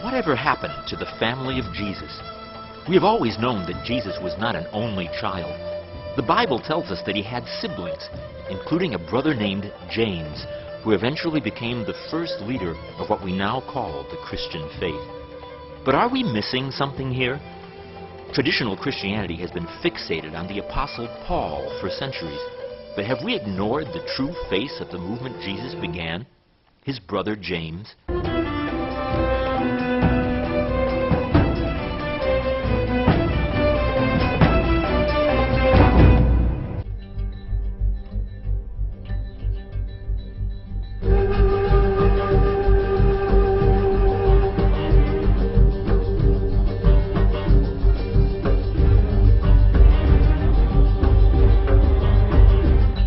Whatever happened to the family of Jesus? We have always known that Jesus was not an only child. The Bible tells us that he had siblings, including a brother named James, who eventually became the first leader of what we now call the Christian faith. But are we missing something here? Traditional Christianity has been fixated on the Apostle Paul for centuries. But have we ignored the true face of the movement Jesus began? His brother James?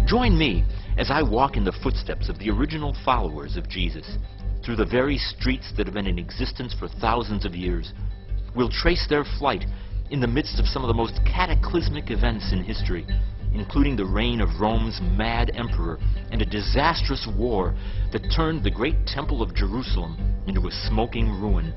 Join me as I walk in the footsteps of the original followers of Jesus, through the very streets that have been in existence for thousands of years. We'll trace their flight in the midst of some of the most cataclysmic events in history, including the reign of Rome's mad emperor and a disastrous war that turned the great Temple of Jerusalem into a smoking ruin.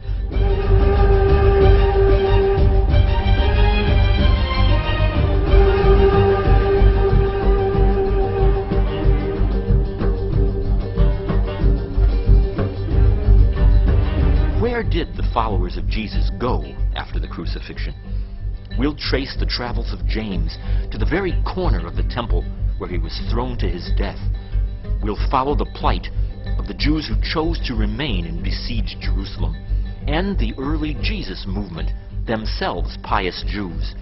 Where did the followers of Jesus go after the crucifixion? We'll trace the travels of James to the very corner of the temple where he was thrown to his death. We'll follow the plight of the Jews who chose to remain in besieged Jerusalem, and the early Jesus movement, themselves pious Jews.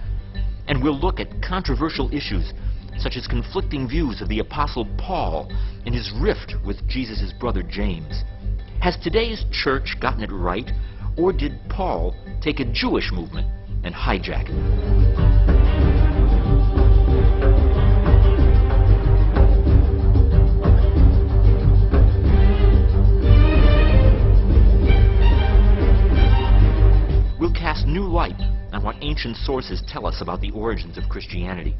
And we'll look at controversial issues such as conflicting views of the Apostle Paul and his rift with Jesus' brother James. Has today's church gotten it right, or did Paul take a Jewish movement and hijack it? We'll cast new light on what ancient sources tell us about the origins of Christianity,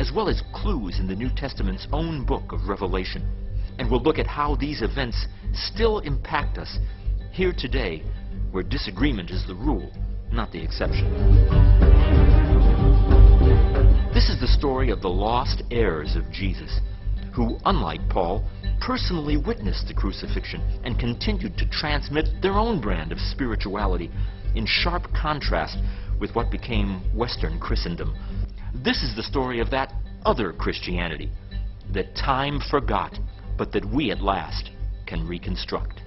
as well as clues in the New Testament's own book of Revelation. And we'll look at how these events still impact us here today, where disagreement is the rule, not the exception. This is the story of the lost heirs of Jesus, who, unlike Paul, personally witnessed the crucifixion and continued to transmit their own brand of spirituality in sharp contrast with what became Western Christendom. This is the story of that other Christianity that time forgot, but that we at last can reconstruct.